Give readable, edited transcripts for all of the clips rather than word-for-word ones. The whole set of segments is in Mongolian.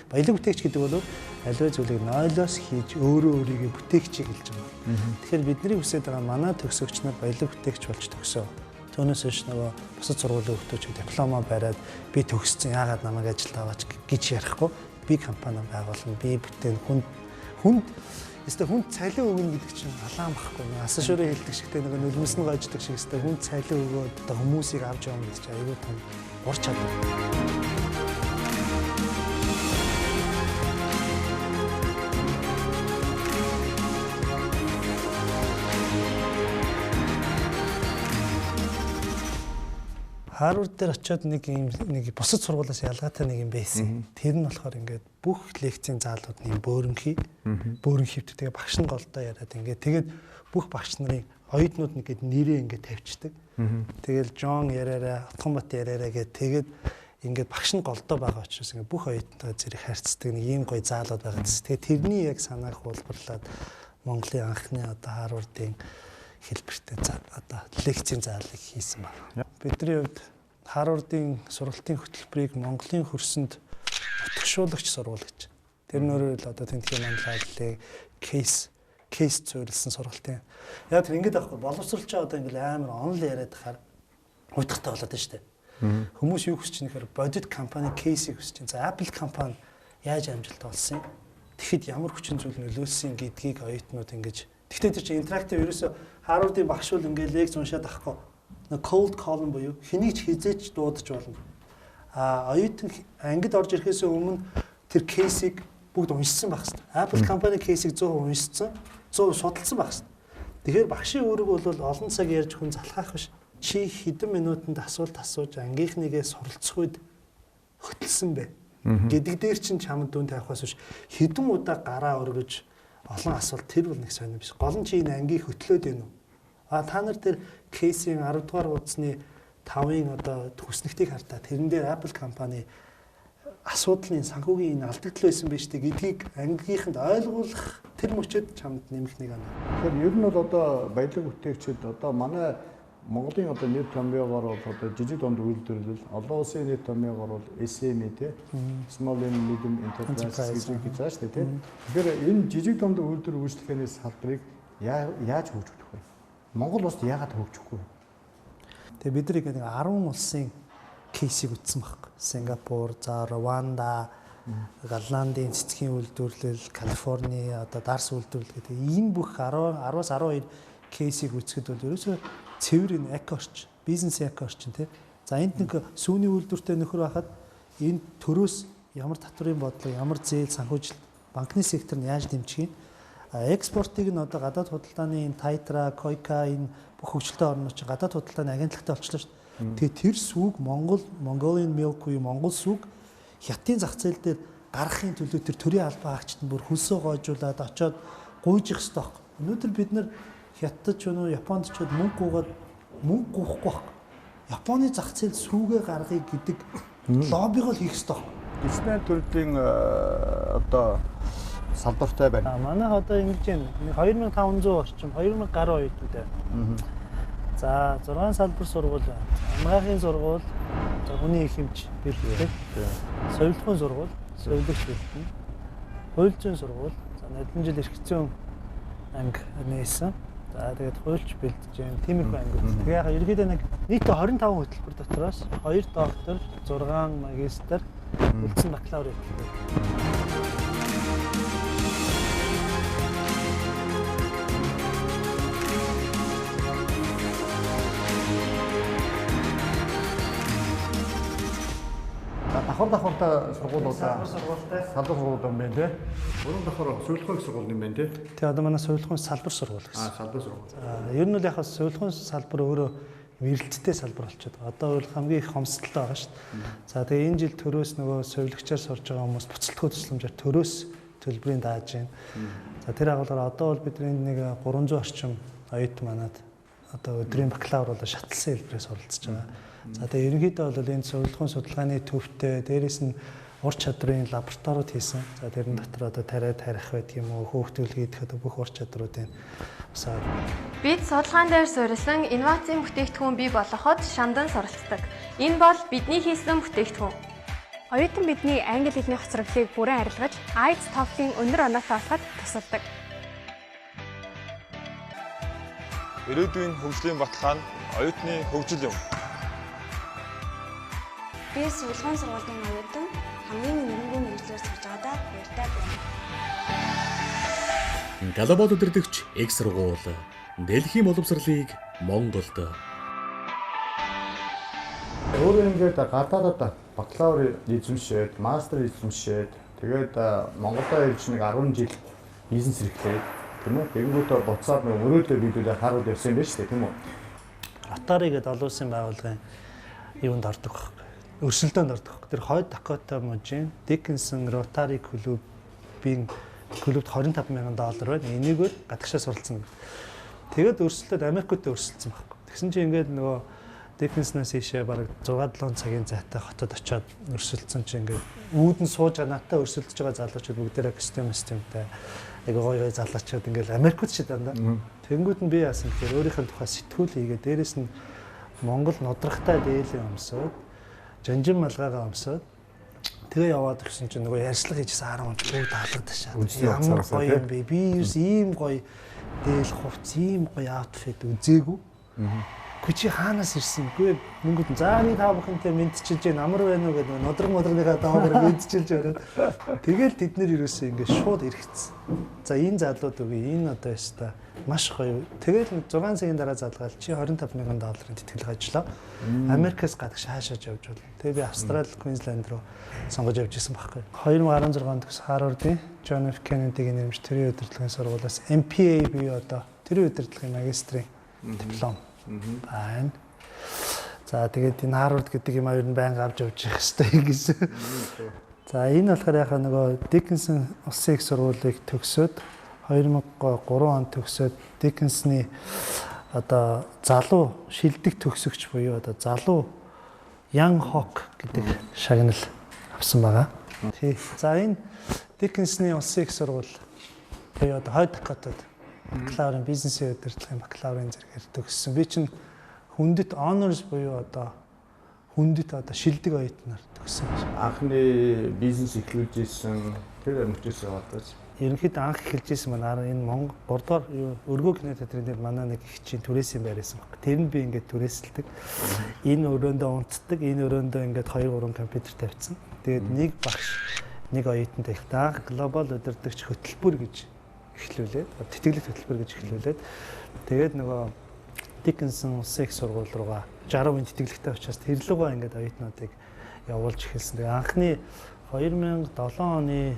Баялаг бүтээгч гэдэг бол аливаа зүйлийг нойлоос хийж өөрөө өөрийгөө бүтээгчийг хэлж байгаа. Тэгэхээр бидний хүсэж байгаа манай төгсөгч нар баялаг бүтээгч болж төгсөө. Түүнээс хойш нөгөө бусад сургуулийн хүүхдүүд дипломоо бариад би төгссөн яагаад намайг ажилд аваач гэж ярихгүй. Би компани байгуулна. Би бүтээн хүнд цалин өгнө гэдэг чинь алаан багхгүй. Асан шуурын хэлдэг шигтэй нэг нулимс нь гойждаг шиг өстэй хүнд цалин өгөөд одоо хүмүүсийг авч явна гэж чинь аюул том ур чадвар. Харвард дээр очиод нэг бусад сургуулиас ялгаатай нэг юм байсан. Тэр нь болохоор ингээд бүх лекцийн заалууд нь бөөрөнхий тэгээ багш нь голдоо яриад ингээд тэгээд бүх багш нарын оюутнууд нэгэд нэрээ ингээд тавьчихдаг. Тэгэл Жон яриараа, Отгонбат яриараа гээд тэгээд ингээд багш нь голдоо байгаа учраас ингээд бүх оюутнуудаа зэрэг харьцдаг нэг ийм гоё заалууд байгаа гэсэн. Тэгээд тэрний яг санааг хуулбарлаад Монголын анхны одоо Харвардын хэлбэртэй одоо лекцийн заалыг хийсэн байна. Бидний хувьд Харвардын сургалтын хөтөлбөрийг Монголын хөрсөнд утгшуулагч сургууль гэж. Тэр нөрөөл одоо тентхийн манлайллыг кейс зөвлөсөн сургалтын. Яг тэр ингэж аахгүй боловсролч одоо ингээл амар онл яриад тахаар уйтгартай болоод байна шүү дээ. Хүмүүс юу хүсэж нэхэр бодит компани кейсийг хүсэж байна. За Apple компани яаж амжилттай болсон юм? Тэгэхэд ямар хүчин зүйл нөлөөлсөн гэдгийг оюутнууд ингэж. Гэхдээ тэр чинь интерактив ерөөсө Харвардын багш бол ингээд лекц уншаад авахгүй. Нэг cold column буюу хэнийг ч хизээч дуудаж болно. Оюутан ангид орж ирэхээс өмнө тэр кейсийг бүгд уншсан байх хэрэгтэй. Apple компани кейсийг 100% уншсан, 100% судалсан байх хэрэгтэй. Тэгэхээр багшийн үүрэг бол олон цаг ярьж хүн залхаах биш. Чи хэдэн минутанд асуулт асууж ангийнхныгээ суралцах үед хөтлсөн бэ гэдэг дээр чинь чамд дүн тавихаас биш хэдэн удаа гараа өргөж олон асуулт тэр бол нэг сонир биш. Гол нь чи энэ ангийг хөтлөөд байна уу? Та нар тэр кейсийн 10 дугаар хуудасны 5-ын одоо хүснэгтийг хартаа тэрэн дээр Apple компани асуудлын санхүүгийн энэ алдагдал байсан байж тээ гэдгийг ангийнханд ойлгуулах тэр мөчөд чамд нэмэх нэг ана. Тэгэхээр ер нь бол одоо баялаг бүтээгчид одоо манай Монголын одоо нийт томьёогоор бол одоо жижиг дунд үйлдвэрлэл олон улсын нийт томьёогоор бол SME те Small and Medium Enterprises гэж байгаа шүү дээ те. Тэгэхээр энэ жижиг дунд үйлдвэр үйлчлэхээс салбарыг яаж хөгжүүлэх вэ? Монгол улсад яагаад хөгжихгүй вэ? Тэгээ бид нэг 10 улсын кейсийг үтсэн баг. Сингапур, Рванда, Голландын цэцгийн үйлдвэрлэл, Калифорни, одоо Дарс үйлдвэрлэл гэдэг энэ бүх 10-аас 12 кейсийг үсгэхэд бол ерөөсөө цэвэр энэ эко-орчин, бизнес эко-орчин тий. За энд нэг сүүний үйлдвэртэй нөхөр байхад энэ төрөөс ямар татврын бодлого, ямар зээл санхүүжилт, банкны сектор нь яаж дэмжих юм? Экспортыг нь одоо гадаад худалдааны энэ Тайтра, Койка энэ бүх хөгжилтэй орнууд чинь гадаад худалдааны агентлагтай болчихлоо шүү дээ. Тэгээ тэр сүг Mongolian milk буюу Монгол сүг хятадын зах зээл дээр гаргахын төлөө тэр төрийн албан хаагчид нь бүр хөлсөө гоожуулаад очоод гуйж их сток. Өнөөдөр бид нар хятадч өнөө Японд ч мөнгө гуугаад мөнгө гуухгүй баг. Японы зах зээл сүгээ гаргахыг гэдэг лоббиг л хийх сток. Дисплей төрлийн одоо салбартай байна. Манай одоо ингэж байна. 2500 орчим 2000 гаруй оюутнууд байна. За 6 салбар сургууль байна. Амгаахын сургууль, хүний их хэмж бэлтгэл, совилтгын сургууль, совилогч бэлтгэл, хууль зүйн сургууль, за хэдэн жил эрхцэн анги нээсэн. За тэгээд хуульч бэлдэж юм. Тиймэрхүү ангиуд. Тэгээ яг ерөөдөө нэг нийтдээ 25 хөтөлбөр дотроос 2 доктор, 6 магистр, үлдсэн бакалавр хөтөлбөр. Давхар сургуулиудаа салбар сургуулиуд юм байна тий. Гурван давхар сувилхын сургууль юм байна тий. Тэгээ одоо манай сувилхын салбар сургууль гэсэн. Салбар сургууль. Ер нь л яг сувилхын салбар өөрөө эрэлттэй салбар болчиход байгаа. Одоо бол хамгийн их хомсдолтой байгаа шүү дээ. За тэгээ энэ жил төрөөс нөгөө сувилагчаар сурж байгаа хүмүүс буцалтгүй тусламжаар төрөөс төлбөрийн дааж байна. За тэр агуулгаар одоо бол бидний нэг 300 орчим оюутан манад одоо өдрийн бакалавр болоо шатлсан хэлбэрээс оролцож байгаа. За тэгээ ерөнхийдөө бол энэ сувилхын судалгааны төвтэй дээрээс нь ур чадрын лабораториуд хийсэн. За тэрэн дотор одоо тариа тарих байдаг юм уу, хөөгтөл хийх одоо бүх ур чадруудын усаар. Бид судалгаан дээр суурилсан инновацийн бүтээгдэхүүн бий болгоход шандан суралцдаг. Энэ бол бидний хийсэн бүтээгдэхүүн. Оюутан бидний англи хэлний хоцроглыг бүрэн арилгаж, IELTS TOEFL-ийн өндөр оноотой болоход тусалдаг. Ирээдүйн хөгжлийн баталгаа нь оюутны хөгжил юм. Би Сулган сургуулийн оюутан хамгийн өргөнгүй мэргэжлэр сурж байгаадаа баяртай байна. Глобал удирдагч X сургууль Дэлхийн боловсролыг Монголд. Өөрөө ингээд гадаадад бакалавр эзэмшээд, мастер эзэмшээд тэгээд Монголоо ирж нэг 10 жил бизнес эрхлээд тийм үү? Тэгэнгүүтээ буцаад нэг өрөөдөө бидүүдээ харууд явсан байж тээ тийм үү? Rotary гэдэг олон улсын байгууллагын юунд ордог байхгүй. Өрсөлдөөнд ордог байхгүй. Тэр Хойд Дакота мужийн Dickinson Rotary клубын клубт $25,000 байна. Энийгээр гадагшаа суралцсан. Тэгээд өрсөлдөд Америкт өрсөлдсөн байхгүй. Тэгсэн чинь ингээд нөгөө Dickinson-аас ийшээ бараг 6-7 цагийн зайтай хотод очиод өрсөлдсөн чинь ингээд үүдэн сууж надтай өрсөлдөж байгаа залуучууд бүгдээрээ костюмтэй гоё залуучууд ингээд Америкт ч дандаа. Тэнгүүд нь би яасан гэхээр өөрийнхөө тухай сэтгүүл хийгээд дээрэс нь Монгол нудрахтай дээлээ өмсөөд жанжин малгайгаа өмсөөд тэгээ яваад ирсэн чинь нөгөө ярьслах хийжсэн 10 он бүгд хаалгадашаа. Ямар гоё юм бэ? Би ийм гоё дээл хувц, ийм гоё аутфит үзээгүй. Гү чи хаанаас ирсэн бэ? Мөнгөд за би та бүхэнтэй мэдчилж байна. Амар байна уу гэдэг нодрогныхаа даавар мэдчилж байна. Тэгэл тэд нэр ерөөсөө ингээд шууд ирэхсэн. За энэ залууд үгүй энэ одоо яста маш гоё. Тэгэл 6 цагийн дараа залгаал чи $25,000 тэтгэл ажиллаа. Америкаас гадагш хаашааж явж болно. Тэгээ би Австрали, Квинсленд руу сонгож явж исэн байхгүй. 2016 онд Харвардын John F. Kennedy-гийн нэрмж тэрийн удирдлагын сургуулиас MPA буюу одоо тэрийн удирдлагын магистрийн диплом байна. За тэгээд энэ Харвард гэдэг юм аяар нь байнга авч явж явах хэрэгтэй гэсэн. За энэ болохоор яхаа нөгөө Dickinson улсын их сургуулийг төгсөөд 2003 онд төгсөөд Dickinson-ы одоо залуу шилдэг төгсөгч буюу одоо залуу Young Hawk гэдэг шагнал авсан байгаа. Тий. За энэ Dickinson-ы улсын их сургууль буюу одоо Хойд Дакотад бакалаврын бизнесийн удирдлагын бакалаврын зэрэгээр төгссөн. Би чинь хүндэт honors буюу одоо хүндэт одоо шилдэг оюутнаар төгссөн. Анхны бизнес эхлүүлж исэн тэр мөчөөс яваад. Ерөнхийдөө анх эхэлж исэн маань энэ Монгол 3 дугаар өргөө кино театрын дээр манай нэг их чинь түрээсийн байрсан баг. Тэр нь би ингээд түрээсэлдэг. Энэ өрөөндөө унтдаг, энэ өрөөндөө ингээд 2-3 компьютер тавьсан. Тэгээд нэг багш, нэг оюутантай ихтэй анх глобал удирдагч хөтөлбөр гэж эхлүүлээд, тэтгэлэг хөтөлбөр гэж эхлүүлээд тэгээд нөгөө Dickinson улсын их сургууль руугаа 60% тэтгэлэгтэй учраас тэр лугаа ингээд оюутнуудыг явуулж эхэлсэн. Тэгээ анхны 2007 оны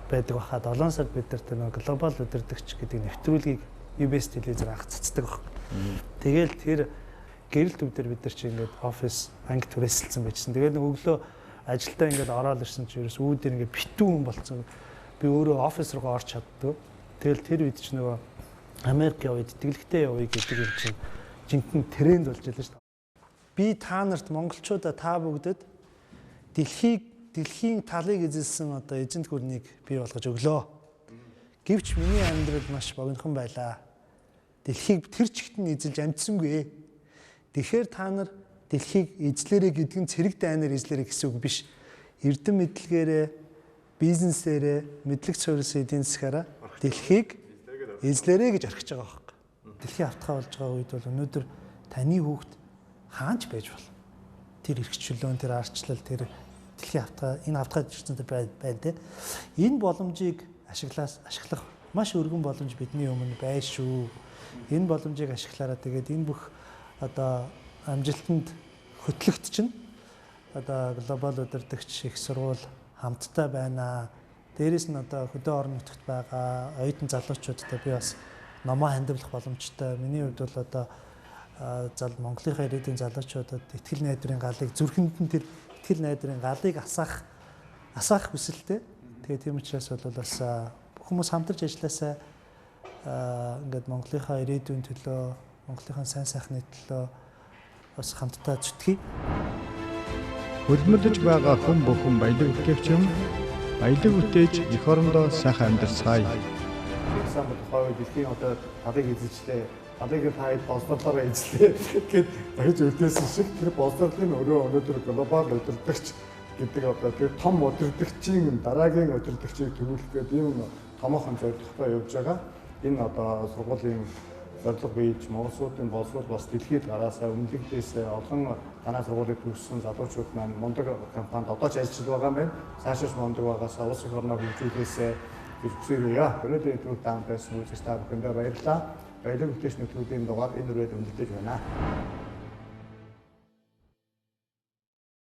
байдаг баха 7 сард бид нарт нөгөө глобал удирдагч гэдэг нэвтрүүлгийг UBS телевизээр анх цацдаг баг. Тэгээл тэр гэрэл төв дээр бид нар чи ингээд офис анги түрээсэлсэн байжсэн. Тэгээд өглөө ажилдаа ингээд ороод ирсэн чи ерөөс үүдээр ингээд битүү хүн болцсон. Би өөрөө офис руугаа орч чаддаг. Тэгэл тэр үед ч нөгөө Америк явъя, тэтгэлэгтэй явъя гэдэг юм чинь жинхэнэ тренд болж байлаа шүү дээ. Би та нарт монголчуудаа та бүгдэд дэлхийн талыг эзэлсэн одоо эзэнт гүрнийг бий болгож өглөө. Гэвч миний амьдрал маш богинохон байлаа. Дэлхийг тэр чигт нь эзэлж амжсангүй. Тэгэхээр та нар дэлхийг эзлээрэй гэдэг нь цэрэг дайнаар эзлээрэй гэсэн үг биш. Эрдэм мэдлэгээрээ, бизнесээрээ, мэдлэг суурьсан эдийн засгаараа дэлхийг эзлээрэй гэж орхиж байгаа байхгүй. Дэлхийн автхаа болж байгаа үед бол өнөөдөр таны хүүхд хаанч байж болно. Тэр эрхчлөөн, тэр арчлал, тэр дэлхийн автхаа, энэ автхаа жүрсэнтэй байна те. Энэ боломжийг ашиглах маш өргөн боломж бидний өмнө байна шүү. Энэ боломжийг ашиглаараа тэгээд энэ бүх одоо амжилтанд хөтлөгт чинь одоо глобал удирдагч их сургууль хамтдаа байна. Дээрээс нь одоо хөдөө орон нутагт байгаа оюутан залуучуудтай би бас номоо хандивлах боломжтой. Миний хувьд бол одоо Монголынхаа ирээдүйн залуучуудад ихтгэл найдварын галыг зүрхэнд нь тэр ихтгэл найдварын галыг асаах хүсэлтэй. Тэгээ тийм учраас бол бас хүмүүс хамтарч ажилласаа ингээд Монголынхаа ирээдүйн төлөө, Монголынхаа сайн сайхны төлөө бас хамтдаа зүтгэе. Хөдөлмөрлөж байгаа хүн бүхэн баялаг үтгэвч юм. Баялаг үтээж эх орондоо сайхан амьдарцгаая. Сайн бодохоо дэлхийн одоо талыг эзэлжлээ. Талыг таад боловсруулаараа эзлээ гэхэд дахиж өлдөөсөн шиг тэр боловсруулалтын өнөөдөр глобал удирдагч гэдэг одоо тэр том удирдагчийн дараагийн удирдагчийг төрүүлэх гэдэг ийм томоохон зорилготой явж байгаа. Энэ одоо сургуулийн зорилго бийж Монгол улсын боловсрол бас дэлхийд гараасаа өмнөдөөс олон танай сургуулийг төгссөн залуучууд маань мундаг компанид одоо ч ажиллаж байгаа юм байна. Цаашаа мундаг байгаасаа улс эх орноо хөгжүүлээсээ гэж хүсэе. Өнөөдрийн төв даан байсан үзэгч та бүхэндээ баярлалаа. Баялаг бүтээгч нөтрүүдийн дугаар энэ үрээд өндөрлөж байна.